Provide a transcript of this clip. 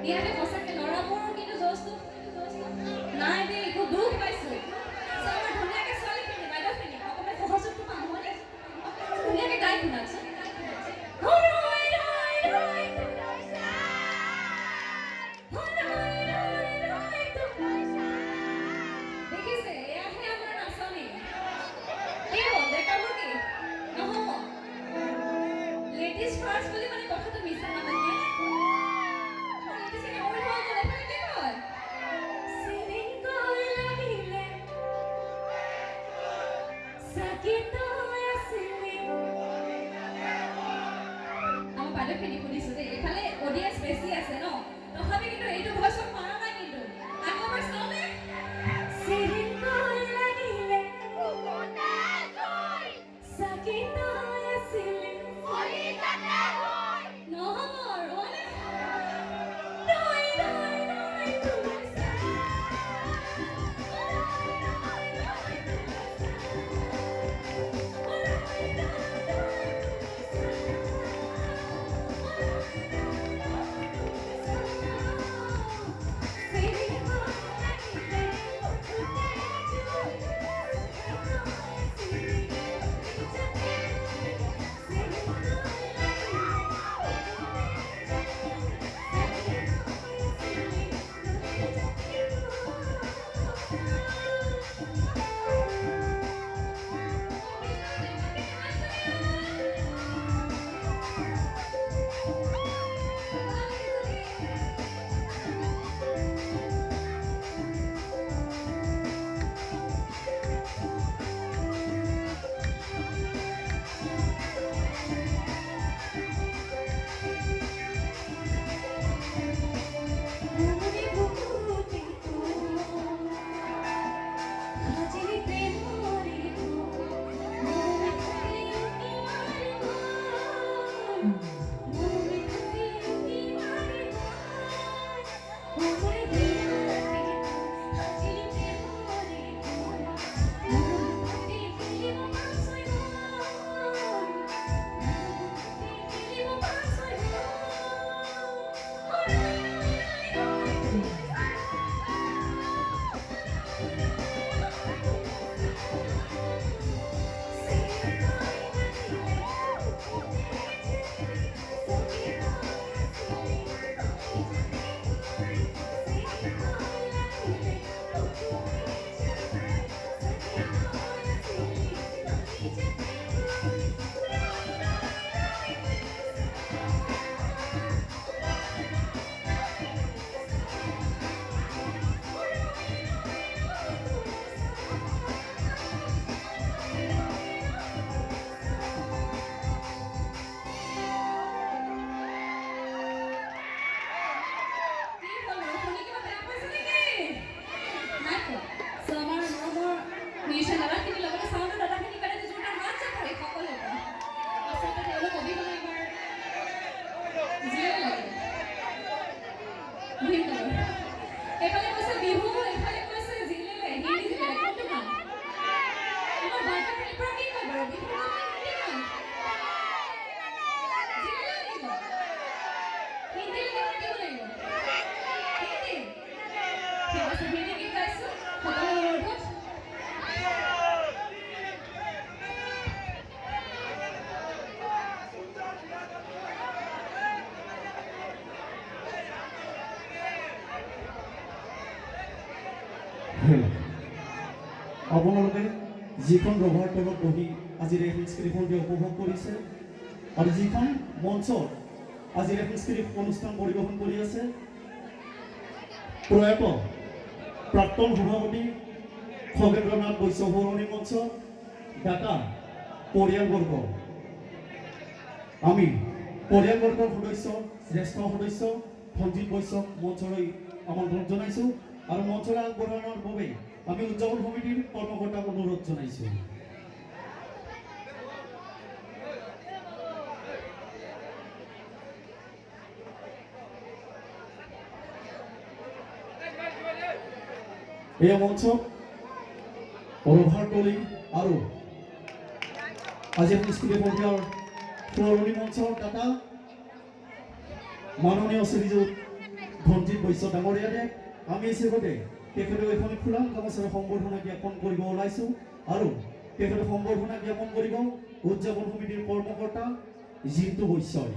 ইয়াতে সঁচাকে ল'ৰাবোৰৰ কিন্তু জোচটো নাই দেই, একো দুখ পাইছোঁ। আমাৰ ধুনীয়াকৈ ছোৱালীখিনি বাইদেউখিনি অকণমান সহযোগটো পাম হয়নে? ধুনীয়াকৈ গাই শুনাকচোন। দেখিছে, এয়াহে আমাৰ নাচনী। কি হ'ল দেখাবোৰ কি নহ'ব? লেডিজ ফাৰ্ষ্ট বুলি মানে কথাটো মিছা নহয়। বাইদেউখিনি শুনিছোঁ দেই, এইফালে অডিয়েঞ্চ বেছি আছে ন, তথাপি কিন্তু এইটো ভইচত পৰা নাই কিন্তু। আকৌ এবাৰ চাওঁনে? নহ'ব আৰু হয়নে? আপোনালোকে যিখন ৰভাৰ তলত বহি আজিৰ এই সংস্কৃতিখনকে উপভোগ কৰিছে আৰু যিখন মঞ্চত আজিৰ এই সাংস্কৃতিক অনুষ্ঠান পৰিৱেশন কৰি আছে প্ৰয়াত প্ৰাক্তন সভাপতি খগেন্দ্ৰনাথ বৈশ্য সৌৰণী মঞ্চ দাতা পৰিয়ালবৰ্গ আমি পৰিয়ালবৰ্গৰ সদস্য শ্ৰেষ্ঠ সদস্য সঞ্জীৱ বৈশ্যক মঞ্চলৈ আমন্ত্ৰণ জনাইছোঁ আৰু মঞ্চলৈ আগবঢ়ানোৰ বাবে আমি উদযাপন সমিতিৰ কৰ্মকৰ্তাক অনুৰোধ জনাইছোঁ। এই মঞ্চত ৰভাৰ টলি আৰু আজি সংস্কৃতি সন্ধিয়াৰ পুৰণি মঞ্চৰ দাতা মাননীয় শ্ৰীযুত ধনজিৎ বৈশ্য ডাঙৰীয়াৰে আমি ইতিমধ্যে তেখেতক এখন খোলা গামোচাৰে সম্বৰ্ধনা জ্ঞাপন কৰিব ওলাইছোঁ আৰু তেখেতক সম্বৰ্ধনা জ্ঞাপন কৰিব উদযাপন সমিতিৰ কৰ্মকৰ্তা জিন্তু বৈশ্যই।